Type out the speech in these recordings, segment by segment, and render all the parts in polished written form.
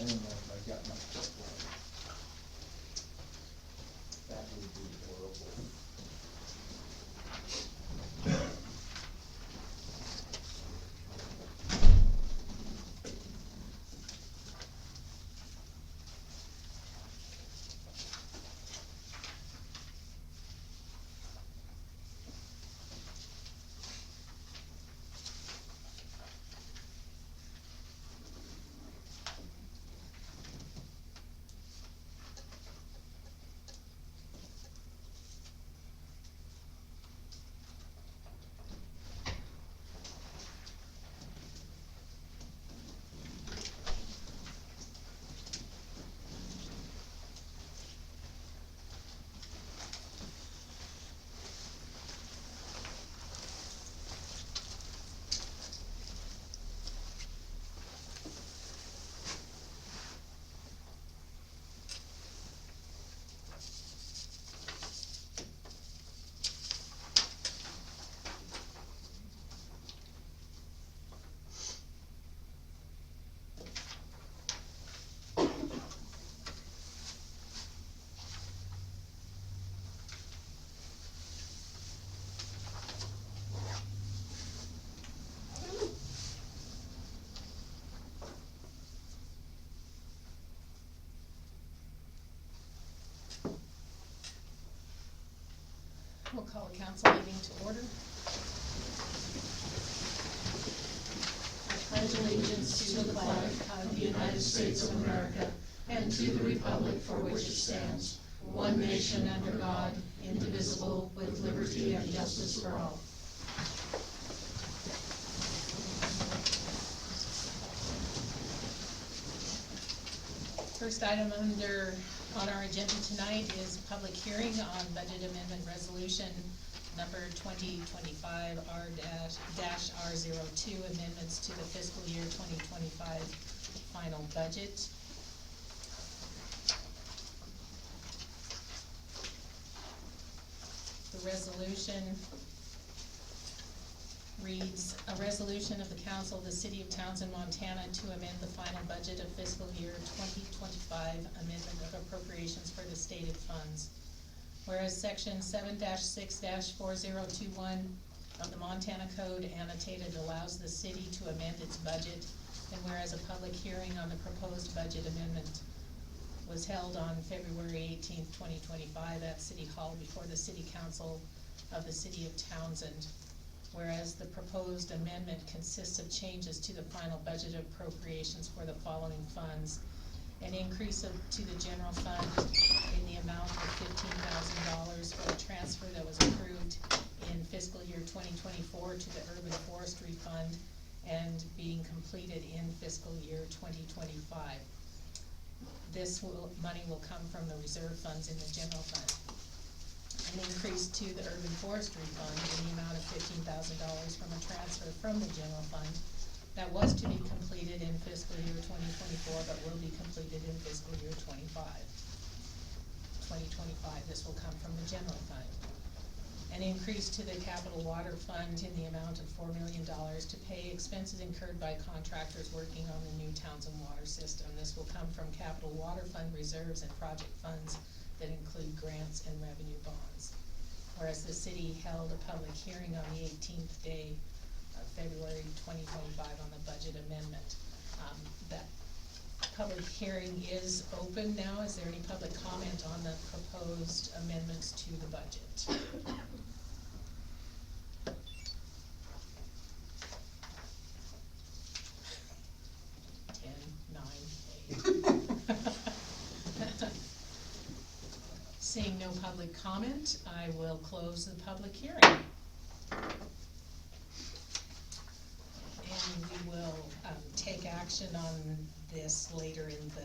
don't know if I got my checkbook. That would be horrible. We'll call the council meeting to order. I pledge allegiance to the flag of the United States of America and to the republic for which it stands, one nation under God, indivisible, with liberty and justice for all. First item on our agenda tonight is public hearing on budget amendment resolution number 2025 R-R02, amendments to the fiscal year 2025 final budget. The resolution reads, a resolution of the Council of the City of Townsend, Montana to amend the final budget of fiscal year 2025, amendment of appropriations for the stated funds. Whereas section 7-6-4021 of the Montana Code annotated allows the city to amend its budget, and whereas a public hearing on the proposed budget amendment was held on February 18th, 2025 at City Hall before the City Council of the City of Townsend. Whereas the proposed amendment consists of changes to the final budget appropriations for the following funds. An increase to the general fund in the amount of $15,000 for a transfer that was approved in fiscal year 2024 to the Urban Forestry Fund and being completed in fiscal year 2025. This money will come from the reserve funds in the general fund. An increase to the Urban Forestry Fund in the amount of $15,000 from a transfer from the general fund that was to be completed in fiscal year 2024 but will be completed in fiscal year 2025. This will come from the general fund. An increase to the Capital Water Fund in the amount of $4 million to pay expenses incurred by contractors working on the new Townsend water system. This will come from Capital Water Fund reserves and project funds that include grants and revenue bonds. Whereas the city held a public hearing on the 18th day of February 2025 on the budget amendment. That public hearing is open now. Is there any public comment on the proposed amendments to the budget? 10, 9, 8. Seeing no public comment, I will close the public hearing. And we will take action on this later in the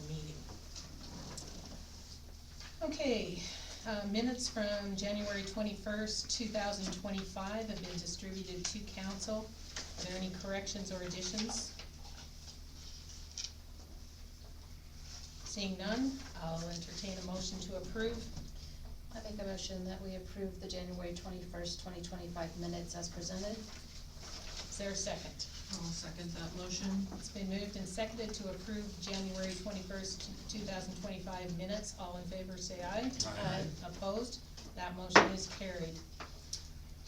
meeting. Okay, minutes from January 21st, 2025 have been distributed to council. Are there any corrections or additions? Seeing none, I'll entertain a motion to approve. I make a motion that we approve the January 21st, 2025 minutes as presented. Is there a second? I'll second that motion. It's been moved and seconded to approve January 21st, 2025 minutes. All in favor, say aye. Aye. Opposed? That motion is carried.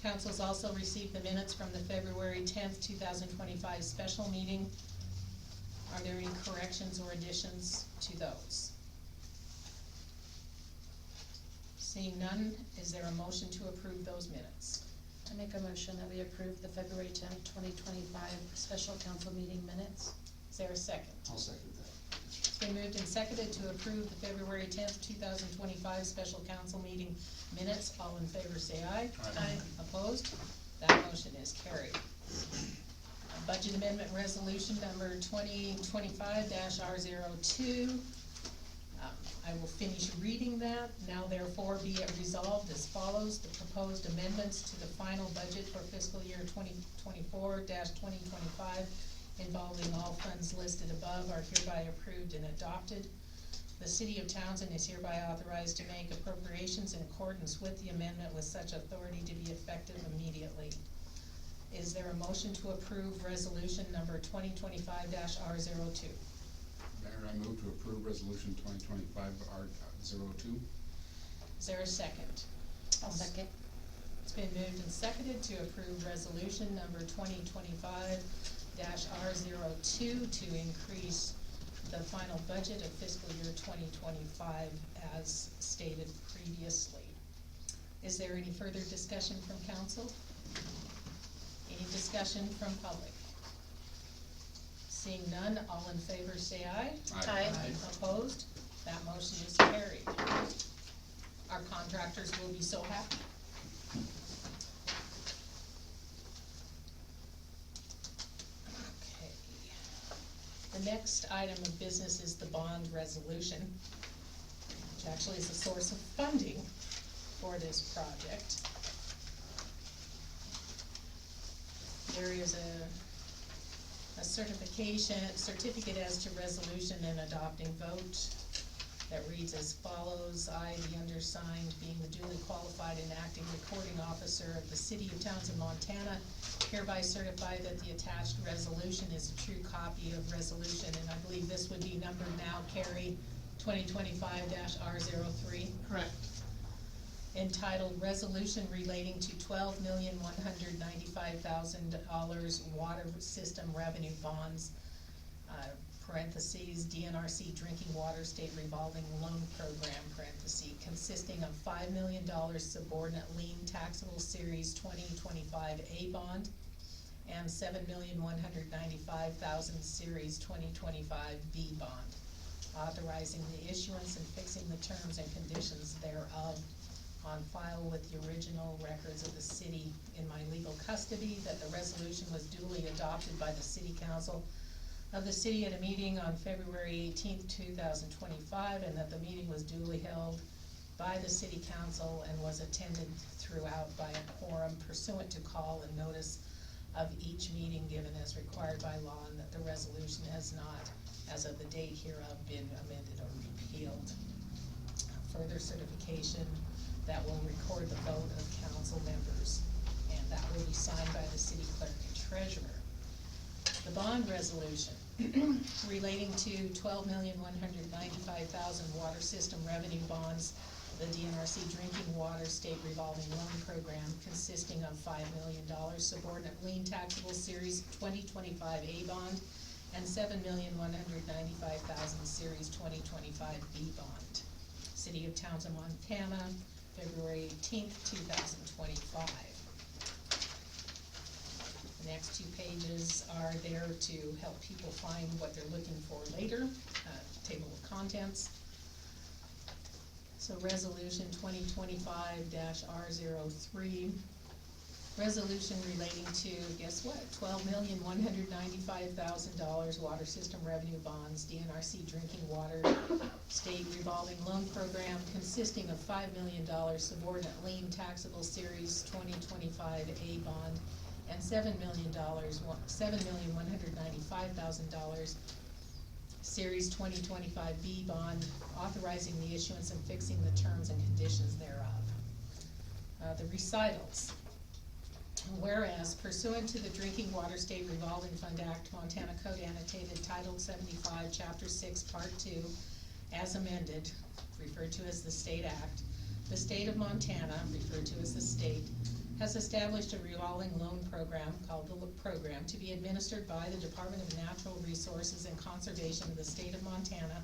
Council's also received the minutes from the February 10th, 2025 special meeting. Are there any corrections or additions to those? Seeing none, is there a motion to approve those minutes? I make a motion that we approve the February 10th, 2025 special council meeting minutes. Is there a second? I'll second that. It's been moved and seconded to approve the February 10th, 2025 special council meeting minutes. All in favor, say aye. Aye. Opposed? That motion is carried. Budget amendment resolution number 2025-R02. I will finish reading that. Now therefore be it resolved as follows. The proposed amendments to the final budget for fiscal year 2024-2025 involving all funds listed above are hereby approved and adopted. The City of Townsend is hereby authorized to make appropriations in accordance with the amendment with such authority to be effective immediately. Is there a motion to approve resolution number 2025-R02? Mayor, I move to approve resolution 2025-R02. Is there a second? I'll second. It's been moved and seconded to approve resolution number 2025-R02 to increase the final budget of fiscal year 2025 as stated previously. Is there any further discussion from council? Any discussion from public? Seeing none, all in favor say aye. Aye. Opposed? That motion is carried. Our contractors will be so happy. Okay. The next item of business is the bond resolution, which actually is a source of funding for this project. There is a certificate as to resolution and adopting vote that reads as follows. I, the undersigned, being the duly qualified and acting recording officer of the City of Townsend, Montana, hereby certify that the attached resolution is a true copy of resolution, and I believe this would be numbered now, Carrie, 2025-R03. Correct. Entitled Resolution Relating to $12,195,000 Water System Revenue Bonds, parentheses, DNRC Drinking Water State Revolving Loan Program, parentheses, consisting of $5 million subordinate lien taxable Series 2025A bond and $7,195,000 Series 2025B bond, authorizing the issuance and fixing the terms and conditions thereof, on file with the original records of the city in my legal custody, that the resolution was duly adopted by the City Council of the city at a meeting on February 18th, 2025, and that the meeting was duly held by the City Council and was attended throughout by a quorum pursuant to call and notice of each meeting given as required by law, and that the resolution has not, as of the date hereof, been amended or repealed. Further certification that will record the vote of council members, and that will be signed by the city clerk and treasurer. The bond resolution relating to $12,195,000 water system revenue bonds, the DNRC Drinking Water State Revolving Loan Program, consisting of $5 million subordinate lien taxable Series 2025A bond and $7,195,000 Series 2025B bond. City of Townsend, Montana, February 18th, 2025. The next two pages are there to help people find what they're looking for later, table of contents. So resolution 2025-R03, resolution relating to, guess what, $12,195,000 water system revenue bonds, DNRC Drinking Water State Revolving Loan Program, consisting of $5 million subordinate lien taxable Series 2025A bond and $7,195,000 Series 2025B bond, authorizing the issuance and fixing the terms and conditions thereof. The recitals. Whereas pursuant to the Drinking Water State Revolving Fund Act, Montana Code Annotated Title 75, Chapter 6, Part 2, as amended, referred to as the State Act, the state of Montana, referred to as the state, has established a revolving loan program called the program to be administered by the Department of Natural Resources and Conservation of the state of Montana,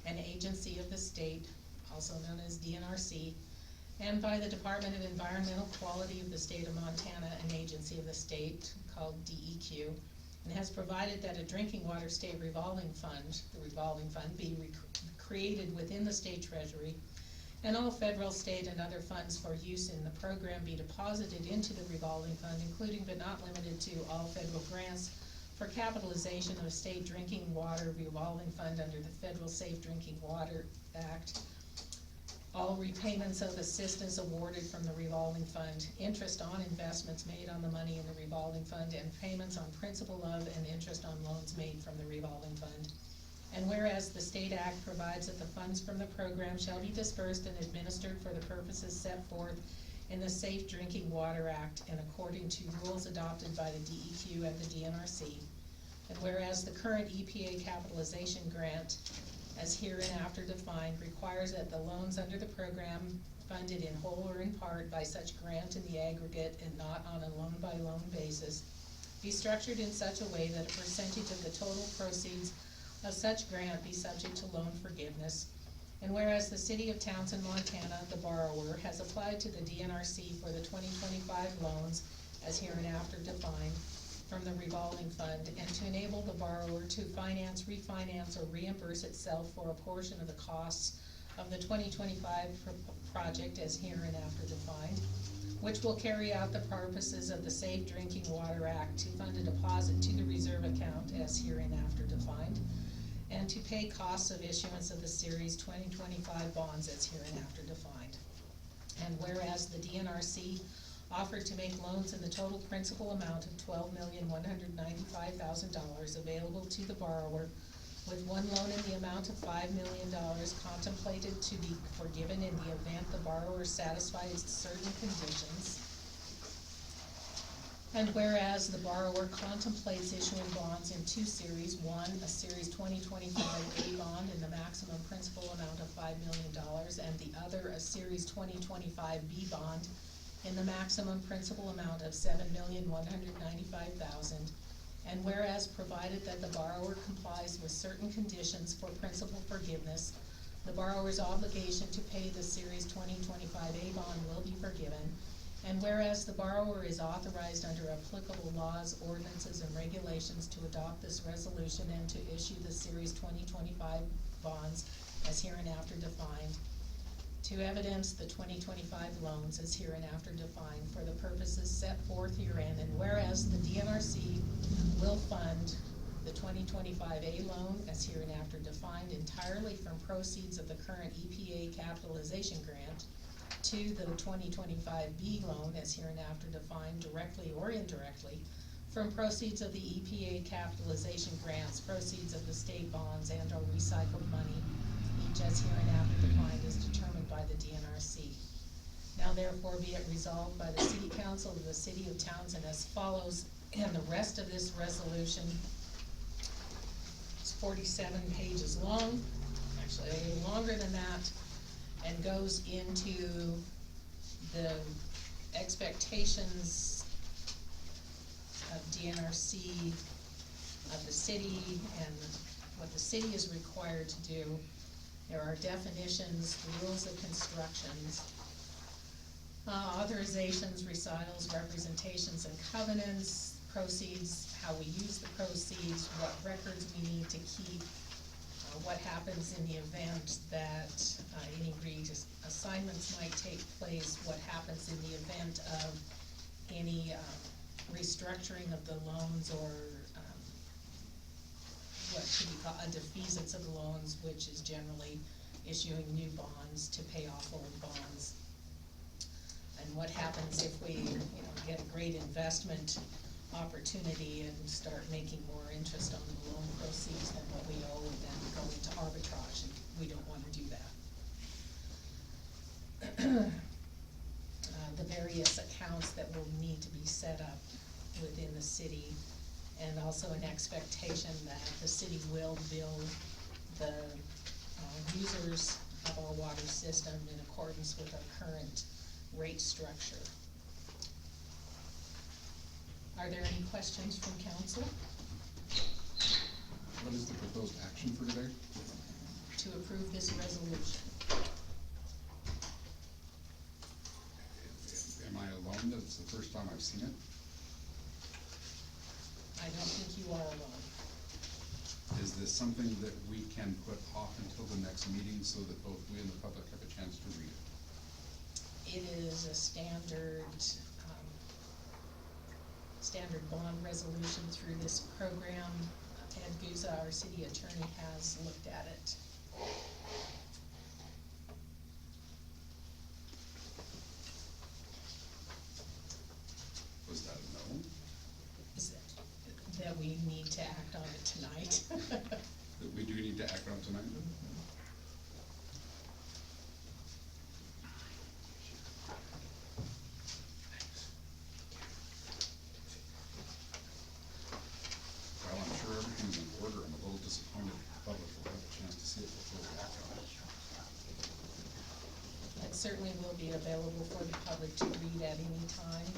an agency of the state, also known as DNRC, and by the Department of Environmental Quality of the state of Montana, an agency of the state called DEQ, and has provided that a drinking water state revolving fund, the revolving fund, be created within the state treasury, and all federal, state, and other funds for use in the program be deposited into the revolving fund, including but not limited to all federal grants for capitalization of state drinking water revolving fund under the Federal Safe Drinking Water Act, all repayments of assistance awarded from the revolving fund, interest on investments made on the money in the revolving fund, and payments on principal of and interest on loans made from the revolving fund. And whereas the State Act provides that the funds from the program shall be dispersed and administered for the purposes set forth in the Safe Drinking Water Act and according to rules adopted by the DEQ and the DNRC. And whereas the current EPA capitalization grant, as hereinafter defined, requires that the loans under the program funded in whole or in part by such grant in the aggregate and not on a loan-by-loan basis, be structured in such a way that a percentage of the total proceeds of such grant be subject to loan forgiveness. And whereas the City of Townsend, Montana, the borrower, has applied to the DNRC for the 2025 loans, as hereinafter defined, from the revolving fund, and to enable the borrower to finance, refinance, or reimburse itself for a portion of the costs of the 2025 project as hereinafter defined, which will carry out the purposes of the Safe Drinking Water Act to fund a deposit to the reserve account as hereinafter defined, and to pay costs of issuance of the Series 2025 bonds as hereinafter defined. And whereas the DNRC offered to make loans in the total principal amount of $12,195,000 available to the borrower, with one loan in the amount of $5 million contemplated to be forgiven in the event the borrower satisfies certain conditions. And whereas the borrower contemplates issuing bonds in two series, one, a Series 2025 A bond in the maximum principal amount of $5 million, and the other, a Series 2025 B bond in the maximum principal amount of $7,195,000, and whereas provided that the borrower complies with certain conditions for principal forgiveness, the borrower's obligation to pay the Series 2025 A bond will be forgiven, and whereas the borrower is authorized under applicable laws, ordinances, and regulations to adopt this resolution and to issue the Series 2025 bonds as hereinafter defined, to evidence the 2025 loans as hereinafter defined for the purposes set forth herein, and whereas the DNRC will fund the 2025 A loan as hereinafter defined entirely from proceeds of the current EPA capitalization grant, to the 2025 B loan as hereinafter defined directly or indirectly from proceeds of the EPA capitalization grants, proceeds of the state bonds, and or recycled money, each as hereinafter defined as determined by the DNRC. Now therefore be it resolved by the City Council of the City of Townsend as follows, and the rest of this resolution is 47 pages long, actually a little longer than that, and goes into the expectations of DNRC, of the city, and what the city is required to do. There are definitions, rules of constructions, authorizations, recitals, representations, and covenants, proceeds, how we use the proceeds, what records we need to keep, what happens in the event that any assignments might take place, what happens in the event of any restructuring of the loans, or what could be called a defeasance of the loans, which is generally issuing new bonds to pay off old bonds. And what happens if we get a great investment opportunity and start making more interest on the loan proceeds than what we owe, and then go into arbitrage, and we don't want to do that. the various accounts that will need to be set up within the city, and also an expectation that the city will bill the users of our water system in accordance with our current rate structure. Are there any questions from council? What is the proposed action for today? To approve this resolution. Am I alone that it's the first time I've seen it? I don't think you are alone. Is this something that we can put off until the next meeting so that both we and the public have a chance to read it? It is a standard bond resolution through this program. Ed Guza, our city attorney, has looked at it. Was that a no? Is that we need to act on it tonight. That we do need to act on tonight? Well, I'm sure everything's in order. I'm a little disappointed the public will have a chance to see it before we act on it. It certainly will be available for the public to read at any time.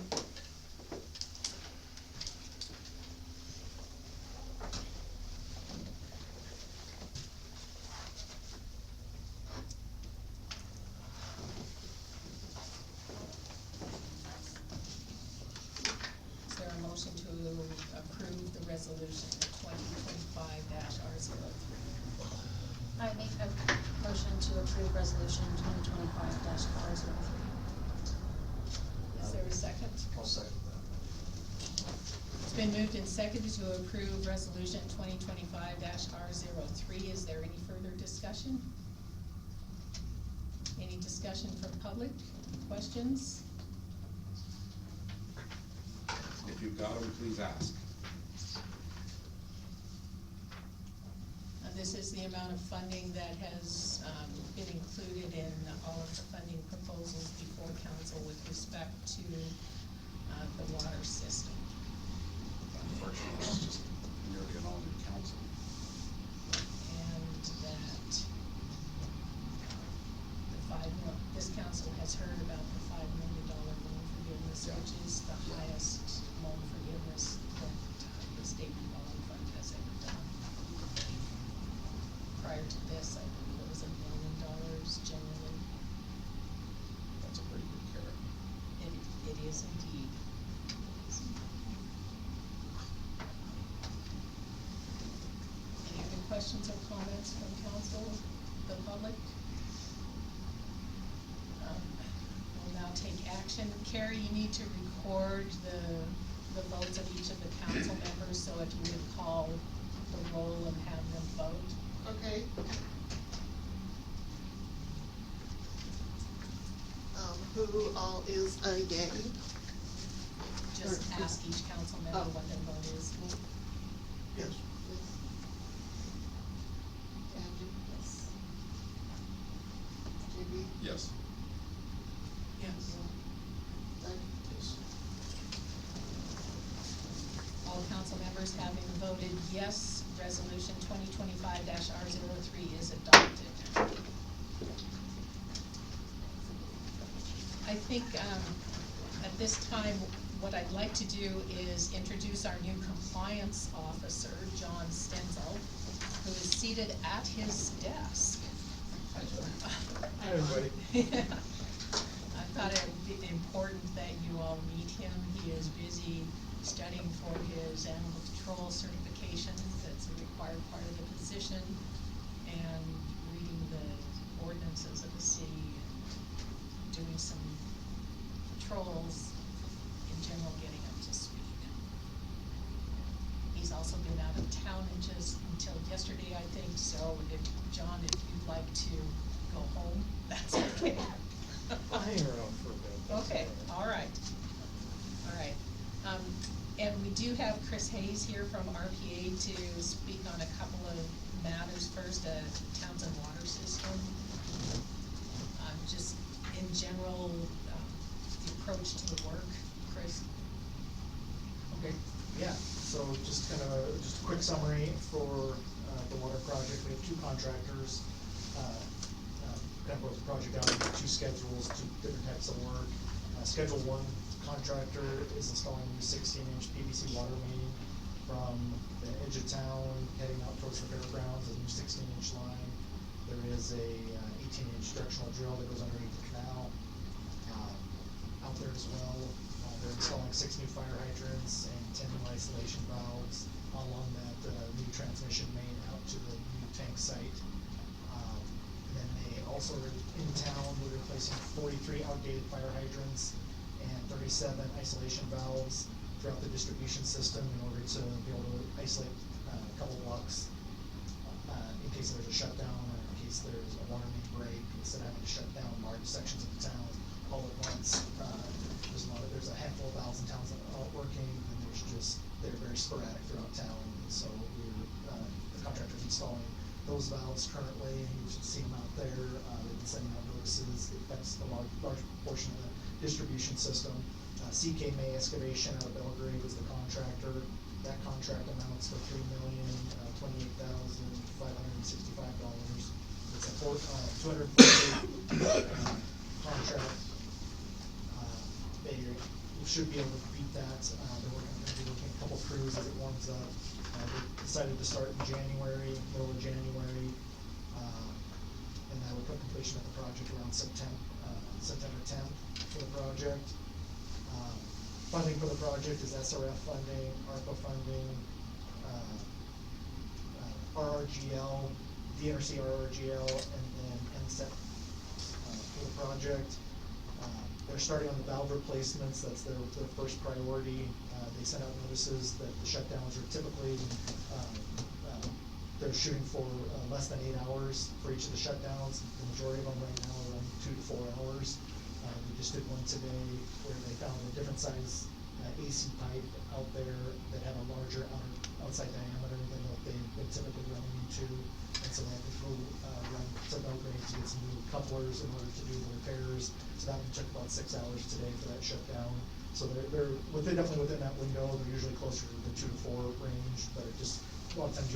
Is there a motion to approve the resolution 2025-R03? I make a motion to approve resolution 2025-R03. Is there a second? I'll second that. It's been moved and seconded to approve resolution 2025-R03. Is there any further discussion? Any discussion from public? Questions? If you've got them, please ask. This is the amount of funding that has been included in all of the funding proposals before council with respect to the water system. Unfortunately, it's just nearly an all-new council. And that this council has heard about the $5 million loan forgiveness, Yeah. which is the highest loan forgiveness that the state revolving fund has ever done. Prior to this, I believe it was $1 million generally. That's a pretty good carrot. It is indeed. Any other questions or comments from council, the public? We'll now take action. Carrie, you need to record the votes of each of the council members, so if you would call the roll and have them vote. Okay. Who all is a yay? Just ask each council member Oh. what their vote is. Yes. Angie? Yes. JB? Yes. Yes. Doug? Yes. All council members having voted yes, resolution 2025-R03 is adopted. I think, at this time, what I'd like to do is introduce our new compliance officer, John Stenzel, who is seated at his desk. Hi, John. Hi, everybody. I thought it would be important that you all meet him. He is busy studying for his animal control certification. That's a required part of the position, and reading the ordinances of the city, and doing some patrols, in general, getting up to speed. He's also been out of town until yesterday, I think, so John, if you'd like to go home, that's okay. I'll hang around for a bit. That's Okay, all right. all right. And we do have Chris Hayes here from RPA to speak on a couple of matters. First, Townsend Water System. Just in general, the approach to the work, Chris? Okay, yeah, so just kind of just a quick summary for, the water project. We have two contractors, kind of broke the project out into two schedules, two different types of work. Schedule one contractor is installing a new 16-inch PVC water main from the edge of town heading out towards the fairgrounds, a new 16-inch line. There is a 18-inch directional drill that goes underneath the canal. Out there as well, they're installing 6 new fire hydrants and 10 new isolation valves along that new transmission main out to the new tank site. And then they also are in town, they're replacing 43 outdated fire hydrants and 37 isolation valves throughout the distribution system in order to be able to isolate a couple blocks in case there's a shutdown or in case there's a water main break, instead of having to shut down large sections of the town all at once. There's a handful of valves in towns that are working, and they're very sporadic throughout town. And so the contractor's installing those valves currently, and you should see them out there. They've been sending out notices. That's a large portion of the distribution system. CK May Excavation out of Belgrade was the contractor. That contract amounts for $3,028,565. It's a $248 contract. They should be able to beat that. They're working a couple crews as it warms up. They decided to start in January, middle of January, and that will put completion of the project around September 10th for the project. Funding for the project is SRF funding, ARPA funding, RRGL, DNRC RRGL, and then NSEP for the project. They're starting on the valve replacements. That's their first priority. They sent out notices that the shutdowns are typically, they're shooting for less than 8 hours for each of the shutdowns. The majority of them right now are running 2 to 4 hours. We just did one today where they found a different size AC pipe out there that had a larger outside diameter than what they've been typically running into. And so they had to go run to Belgrade to get some new couplers in order to do the repairs. So that one took about 6 hours today for that shutdown. So they're definitely within that window. They're usually closer to the 2 to 4 range, but it just, a lot of times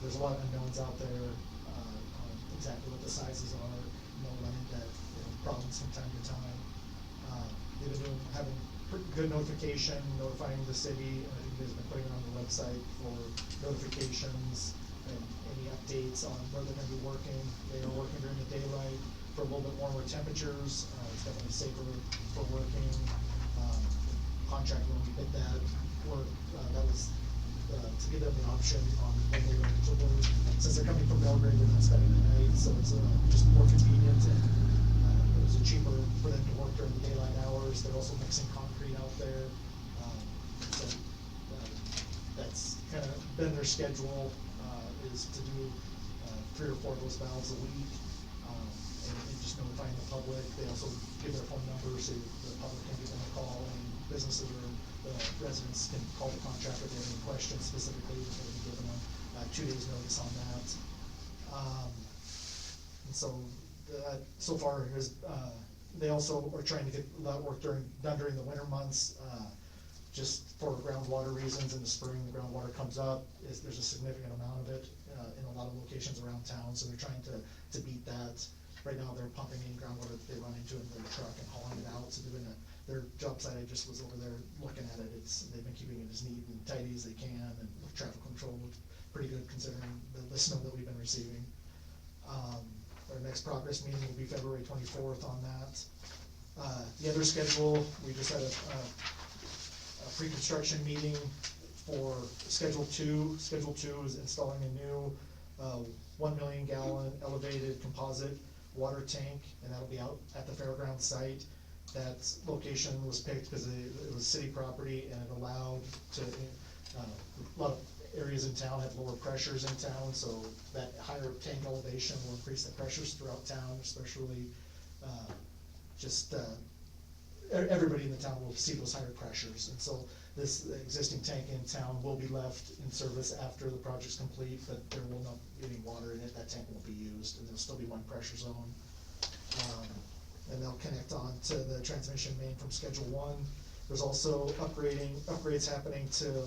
there's a lot of unknowns out there on exactly what the sizes are. They'll run into problems from time to time. They've been having good notification, notifying the city, and I think they've been putting it on the website for notifications and any updates on where they're going to be working. They are working during the daylight for a little bit warmer temperatures. It's definitely safer for working. Contract when we did that work, that was to give them the option on when they were to work. Since they're coming from Belgrade, they're not spending the night, so it's just more convenient, and it was cheaper for them to work during the daylight hours. They're also mixing concrete out there. So that's kind of been their schedule, is to do 3 or 4 of those valves a week, and just notifying the public. They also give their phone number so the public can give them a call, and businesses or the residents can call the contractor if they have any questions specifically. They're going to be giving them 2 days notice on that. And so far they also are trying to get that work done during the winter months, just for groundwater reasons. In the spring, the groundwater comes up. There's a significant amount of it in a lot of locations around town, so they're trying to beat that. Right now, they're pumping in groundwater that they run into in their truck and hauling it out. So their job site, I just was over there looking at it. They've been keeping it as neat and tidy as they can, and with traffic control looks pretty good considering the snow that we've been receiving. Our next progress meeting will be February 24th on that. The other schedule, we just had a pre-construction meeting for Schedule 2. Schedule 2 is installing a new 1 million gallon elevated composite water tank, and that'll be out at the fairground site. That location was picked because it was city property, and it allowed to, a lot of areas in town have lower pressures in town, so that higher tank elevation will increase the pressures throughout town, especially everybody in the town will see those higher pressures. And so this existing tank in town will be left in service after the project's complete, but there will not be any water in it. That tank won't be used, and there'll still be one pressure zone. and they'll connect on to the transmission main from Schedule 1. There's also upgrades happening to,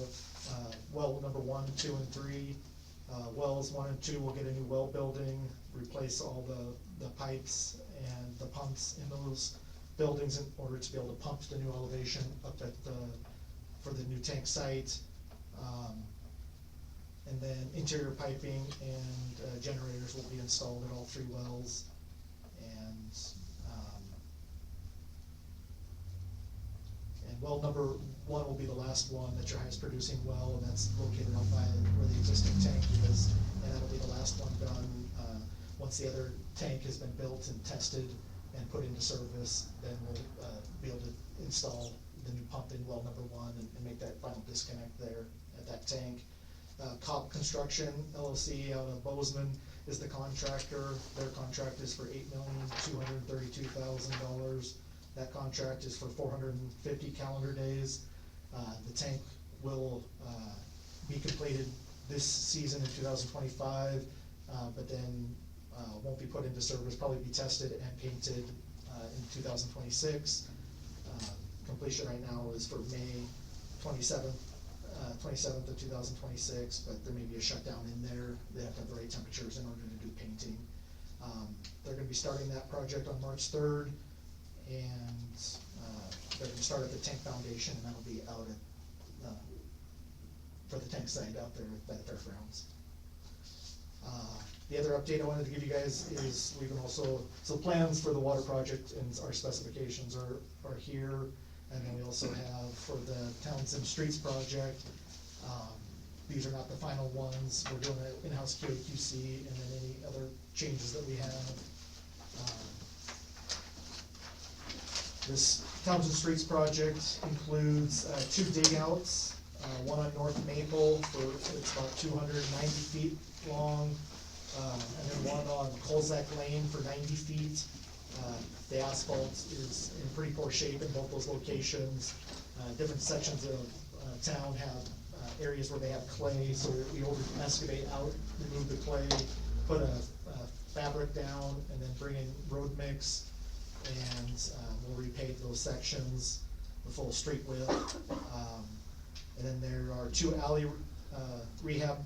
well number 1, 2, and 3. Wells 1 and 2 will get a new well building, replace all the pipes and the pumps in those buildings in order to be able to pump the new elevation up at for the new tank site. And then interior piping and generators will be installed at all 3 wells. And well number 1 will be the last one, that's your highest producing well, and that's located out by where the existing tank is, and that'll be the last one done. Once the other tank has been built and tested and put into service, then we'll be able to install the new pump in well number 1 and make that final disconnect there at that tank. Cobb Construction LLC out of Bozeman is the contractor. Their contract is for $8,232,000. That contract is for 450 calendar days. The tank will be completed this season in 2025, but then won't be put into service, probably be tested and painted in 2026. Completion right now is for May 27th of 2026, but there may be a shutdown in there. They have to have the right temperatures in order to do painting. They're going to be starting that project on March 3rd, and they're going to start at the tank foundation, and that'll be out at for the tank site out there by the fairgrounds. The other update I wanted to give you guys is we've been also, so plans for the water project and our specifications are here. And then we also have for the Townsend Streets project, these are not the final ones. We're doing an in-house QAQC and then any other changes that we have. This Townsend Streets project includes 2 dig outs, one on North Maple for, it's about 290 feet long, and then one on Colzac Lane for 90 feet. The asphalt is in pretty poor shape in both those locations. Different sections of town have areas where they have clay, so we over excavate out, remove the clay, put a fabric down, and then bring in road mix, and we'll repave those sections the full street width. And then there are 2 alley rehab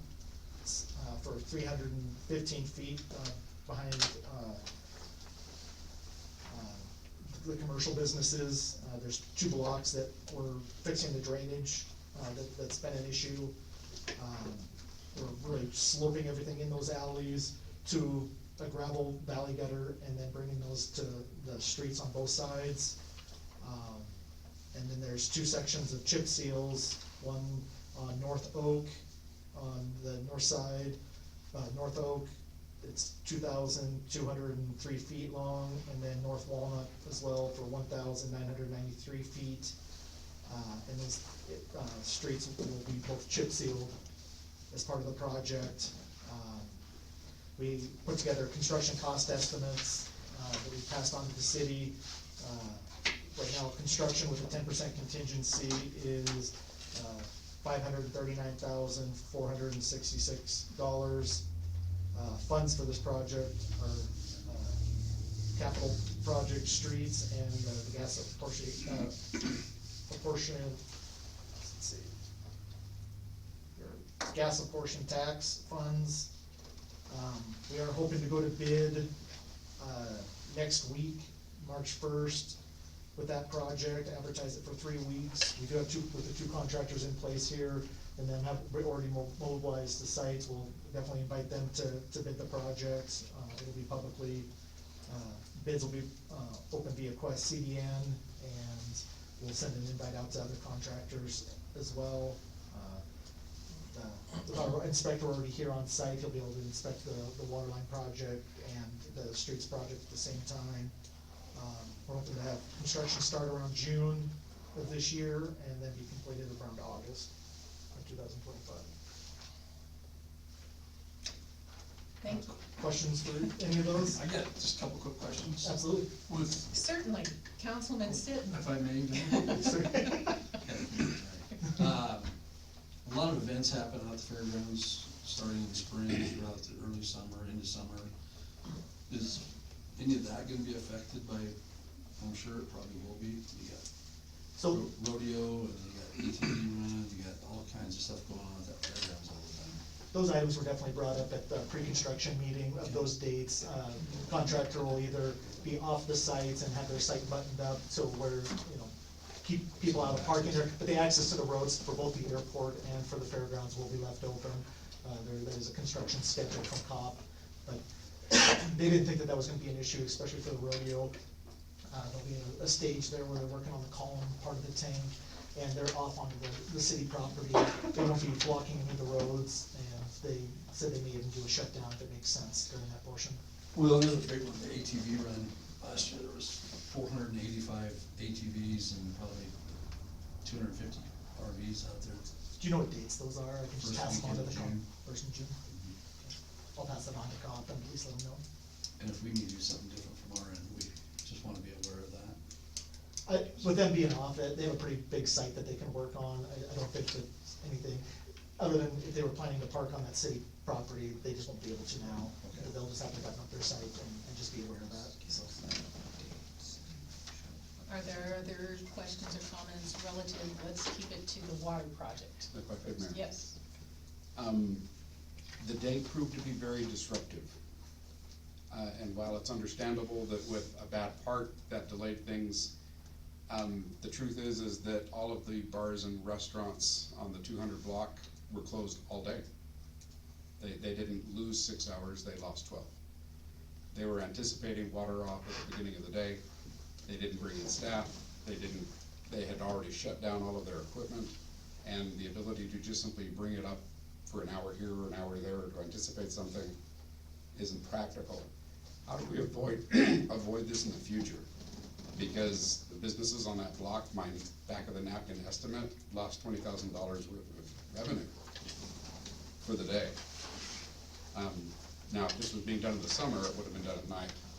for 315 feet behind the commercial businesses. There's 2 blocks that we're fixing the drainage that's been an issue. We're really sloping everything in those alleys to a gravel valley gutter and then bringing those to the streets on both sides. And then there's 2 sections of chip seals, one on North Oak on the north side. North Oak, it's 2,203 feet long, and then North Walnut as well for 1,993 feet. And those streets will be both chip sealed as part of the project. We put together construction cost estimates that we passed on to the city. Right now, construction with a 10% contingency is $539,466. Funds for this project are capital project streets and the gas apportioned, let's see, your gas apportioned tax funds. We are hoping to go to bid next week, March 1st, with that project, advertise it for 3 weeks. We do have with the 2 contractors in place here, and then have already mobilized the sites. We'll definitely invite them to bid the project. It'll be publicly, bids will be open via Quest CDN, and we'll send an invite out to other contractors as well. Our inspector already here on site, he'll be able to inspect the water line project and the streets project at the same time. We're hoping to have construction start around June of this year and then be completed around August of 2025. Thank you. Questions for any of those? I got just a couple quick questions. Absolutely. With, Certainly, Councilman Sitton. if I may, a lot of events happen out at the fairgrounds, starting in the spring, throughout the early summer, into summer. Is any of that gonna be affected by I'm sure it probably will be. You got So, rodeo, and you got ATV run, you got all kinds of stuff going on at that fairgrounds all the time. those items were definitely brought up at the pre-construction meeting of those dates. Contractor will either be off the sites and have their site buttoned up, so where, keep people out of parking there, but the access to the roads for both the airport and for the fairgrounds will be left open. There is a construction schedule from COP, but they didn't think that that was gonna be an issue, especially for the rodeo. There'll be a stage there where they're working on the column part of the tank, and they're off onto the city property. They won't be blocking any of the roads, and they said they may even do a shutdown if it makes sense during that portion. Well, another big one, the ATV run, last year there was 485 ATVs and probably 250 RVs out there. Do you know what dates those are? I can just First pass them on to the weekend of June. first in June. Okay. I'll pass them on to COP and at least let them know. And if we need to do something different from our end, we just wanna be aware of that. With them being off, they have a pretty big site that they can work on. I don't think that anything, other than if they were planning to park on that city property, they just won't be able to now. Okay. They'll just have to button up their site and just be aware of that, so. Are there other questions or comments relative, let's keep it to the water project? If I could, Mayor. Yes. The day proved to be very disruptive. And while it's understandable that with a bad part, that delayed things, the truth is that all of the bars and restaurants on the 200 block were closed all day. They didn't lose 6 hours, they lost 12. They were anticipating water off at the beginning of the day. They didn't bring in staff, they had already shut down all of their equipment, and the ability to just simply bring it up for an hour here or an hour there or to anticipate something isn't practical. How do we avoid this in the future? Because the businesses on that block, my back of the napkin estimate, lost $20,000 worth of revenue for the day. Now, if this was being done in the summer, it would have been done at night.